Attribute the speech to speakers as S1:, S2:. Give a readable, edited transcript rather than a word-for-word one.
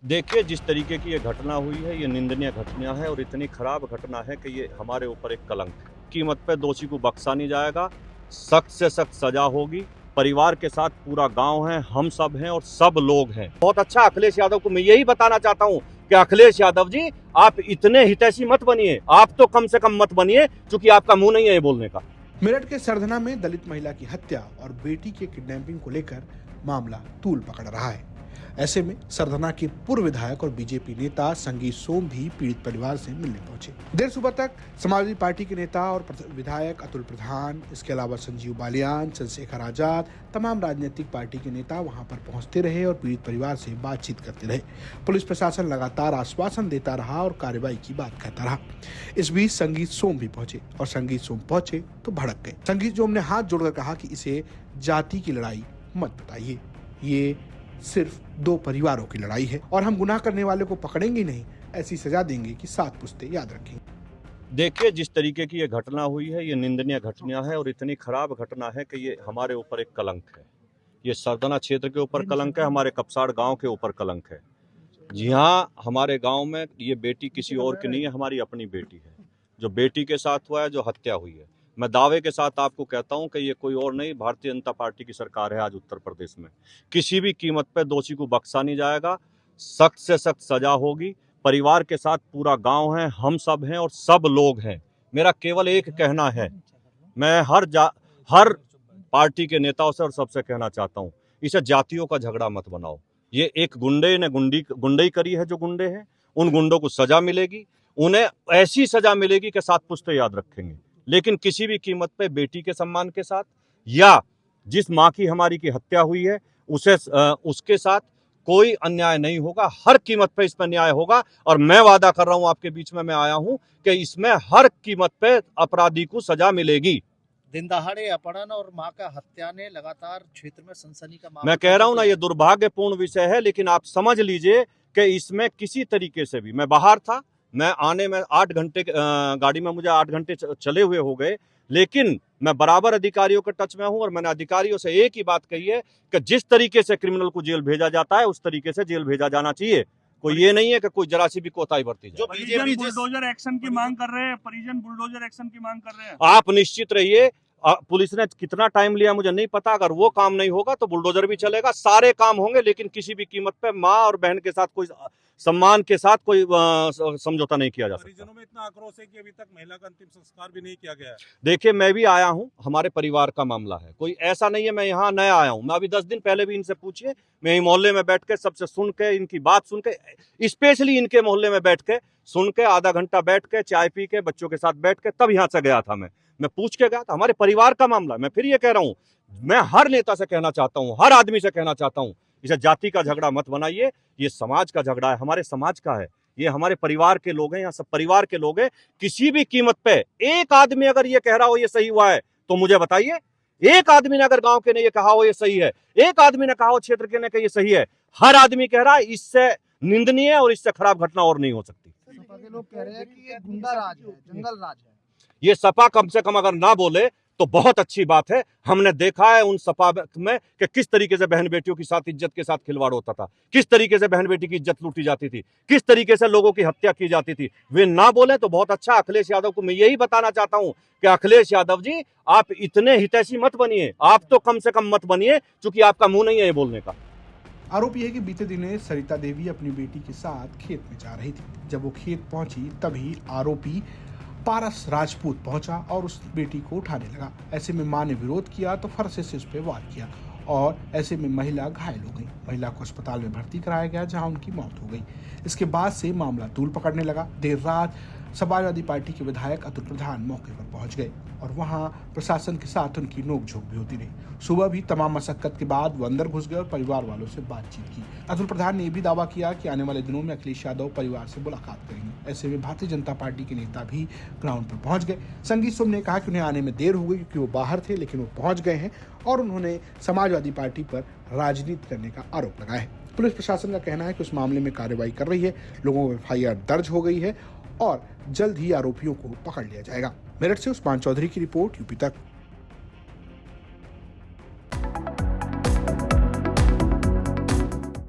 S1: देखिए, जिस तरीके की ये घटना हुई है, ये निंदनीय घटना है और इतनी खराब घटना है कि ये हमारे ऊपर एक कलंक है। कीमत पे दोषी को बख्शा नहीं जाएगा, सख्त से सख्त सजा होगी। परिवार के साथ पूरा गांव है, हम सब हैं और सब लोग हैं। बहुत अच्छा अखिलेश यादव को मैं यही बताना चाहता हूं कि अखिलेश यादव जी, आप इतने हितैषी मत बनिए, आप तो कम से कम मत बनिए, क्योंकि आपका मुंह नहीं है ये बोलने का।
S2: मेरठ के सरधना में दलित महिला की हत्या और बेटी के किडनैपिंग को लेकर मामला तूल पकड़ रहा है। ऐसे में सरधना के पूर्व विधायक और बीजेपी नेता संगीत सोम भी पीड़ित परिवार से मिलने पहुंचे। देर सुबह तक समाजवादी पार्टी के नेता और विधायक अतुल प्रधान, इसके अलावा संजीव बालियान, चंद्रशेखर आजाद, तमाम राजनीतिक पार्टी के नेता वहां पर पहुंचते रहे और पीड़ित परिवार से बातचीत करते रहे। पुलिस प्रशासन लगातार आश्वासन देता रहा और कार्रवाई की बात कहता रहा। इस बीच संगीत सोम भी पहुंचे और संगीत सोम पहुंचे तो भड़क गए। संगीत सोम ने हाथ जोड़कर कहा कि इसे जाति की लड़ाई मत बताइए, ये सिर्फ दो परिवारों की लड़ाई है और हम गुनाह करने वाले को पकड़ेंगे नहीं, ऐसी सजा देंगे कि 7 पुश्ते याद रखेंगे।
S1: देखिए, जिस तरीके की ये घटना हुई है, ये निंदनीय घटना है और इतनी खराब घटना है कि ये हमारे ऊपर एक कलंक है। ये सरधना क्षेत्र के ऊपर कलंक है, हमारे कपसाड़ गांव के ऊपर कलंक है। जी हाँ, हमारे गांव में ये बेटी किसी और की नहीं है, हमारी अपनी बेटी है। जो बेटी के साथ हुआ है, जो हत्या हुई है, मैं दावे के साथ आपको कहता हूं कि ये कोई और नहीं, भारतीय जनता पार्टी की सरकार है आज उत्तर प्रदेश में। किसी भी कीमत पे दोषी को बख्शा नहीं जाएगा, सख्त से सख्त सजा होगी। परिवार के साथ पूरा गांव है, हम सब हैं और सब लोग हैं। मेरा केवल एक कहना है, मैं हर पार्टी के नेताओं से और सबसे कहना चाहता हूं, इसे जातियों का झगड़ा मत बनाओ। ये एक गुंडे ने गुंडई करी है, जो गुंडे हैं उन गुंडों को सजा मिलेगी, उन्हें ऐसी सजा मिलेगी कि 7 पुश्ते याद रखेंगे। लेकिन किसी भी कीमत पे बेटी के सम्मान के साथ या जिस माँ की हमारी की हत्या हुई है उसके साथ कोई अन्याय नहीं होगा। हर कीमत पे इसमें न्याय होगा और मैं वादा कर रहा हूं, आपके बीच में मैं आया हूं कि इसमें हर कीमत पे अपराधी को सजा मिलेगी।
S3: दिन दहाड़े अपहरण और मां का हत्या ने लगातार क्षेत्र में सनसनी का माहौल।
S1: मैं कह रहा हूं ना, ये दुर्भाग्यपूर्ण विषय है, लेकिन आप समझ लीजिए कि इसमें किसी तरीके से भी, मैं बाहर था, मैं आने में 8 घंटे गाड़ी में मुझे 8 घंटे चले हुए हो गए, लेकिन मैं बराबर अधिकारियों के टच में हूं और मैंने अधिकारियों से एक ही बात कही है कि जिस तरीके से क्रिमिनल को जेल भेजा जाता है उस तरीके से जेल भेजा जाना चाहिए। कोई ये नहीं है कि कोई जरा सी भी कोताही बरती जाए।
S3: जो बीजेपी
S4: बुलडोजर एक्शन की मांग कर रहे हैं, परिजन बुलडोजर एक्शन की मांग कर रहे हैं।
S1: आप निश्चित रहिए, पुलिस ने कितना टाइम लिया मुझे नहीं पता, अगर वो काम नहीं होगा तो बुलडोजर भी चलेगा, सारे काम होंगे, लेकिन किसी भी कीमत पे माँ और बहन के साथ कोई सम्मान के साथ कोई समझौता नहीं किया जा सकता।
S5: परिजनों में इतना आक्रोश है कि अभी तक महिला का अंतिम संस्कार भी नहीं किया गया है।
S1: देखिए, मैं भी आया हूं, हमारे परिवार का मामला है, कोई ऐसा नहीं है मैं यहाँ नया आया हूं। मैं अभी 10 दिन पहले भी इनसे पूछिए, मैं यही मोहल्ले में बैठ के सबसे सुन के, इनकी बात सुन के, स्पेशली इनके मोहल्ले में बैठ के सुन के, आधा घंटा बैठ के, चाय पी के, बच्चों के साथ बैठ के, तब यहाँ से गया था। मैं पूछ के गया था, हमारे परिवार का मामला। मैं फिर ये कह रहा हूं, मैं हर नेता से कहना चाहता हूं, हर आदमी से कहना चाहता हूं, इसे जाति का झगड़ा मत बनाइए। ये समाज का झगड़ा है, हमारे समाज का है, ये हमारे परिवार के लोग हैं, यहाँ सब परिवार के लोग हैं। किसी भी कीमत पे एक आदमी अगर ये कह रहा हो ये सही हुआ है तो मुझे बताइए। एक आदमी ने अगर गांव के ने ये कहा हो ये सही है, एक आदमी ने कहा हो क्षेत्र के ने कि ये सही है, हर आदमी कह रहा है, इससे निंदनीय और इससे खराब घटना और नहीं हो सकती।
S6: लोग कह रहे हैं कि ये गुंडा राज है, जंगल राज है।
S1: ये सपा कम से कम अगर ना बोले तो बहुत अच्छी बात है। हमने देखा है उन सपा में कि किस तरीके से बहन बेटियों के साथ इज्जत के साथ खिलवाड़ होता था, किस तरीके से बहन बेटी की इज्जत लूटी जाती थी, किस तरीके से लोगों की हत्या की जाती थी। वे ना बोले तो बहुत अच्छा। अखिलेश यादव को मैं यही बताना चाहता हूं कि अखिलेश यादव जी, आप इतने हितैषी मत बनिए, आप तो कम से कम मत बनिए, क्योंकि आपका मुंह नहीं है ये बोलने का।
S2: आरोप यह है कि बीते दिनों सरिता देवी अपनी बेटी के साथ खेत में जा रही थी। जब वो खेत पहुंची तभी आरोपी पारस राजपूत पहुंचा और उस बेटी को उठाने लगा। ऐसे में मां ने विरोध किया तो फरसे से उस पर वार किया और ऐसे में महिला घायल हो गई। महिला को अस्पताल में भर्ती कराया गया, जहां उनकी मौत हो गई। इसके बाद से मामला तूल पकड़ने लगा। देर रात समाजवादी पार्टी के विधायक अतुल प्रधान मौके पर पहुंच गए और वहां प्रशासन के साथ उनकी नोकझोंक भी होती रही। सुबह भी तमाम मशक्कत के बाद वो अंदर घुस गए और परिवार वालों से बातचीत की। अतुल प्रधान ने यह भी दावा किया कि आने वाले दिनों में अखिलेश यादव परिवार से मुलाकात करेंगे। ऐसे में भारतीय जनता पार्टी के नेता भी ग्राउंड पर पहुंच गए। संगीत सोम ने कहा कि उन्हें आने में देर हो गई क्योंकि वो बाहर थे, लेकिन वो पहुंच गए हैं और उन्होंने समाजवादी पार्टी पर राजनीति करने का आरोप लगाया है। पुलिस प्रशासन का कहना है कि उस मामले में कार्रवाई कर रही है, लोगों को FIR दर्ज हो गई है और जल्द ही आरोपियों को पकड़ लिया जाएगा। मेरठ से उस्मान चौधरी की रिपोर्ट, यूपी तक।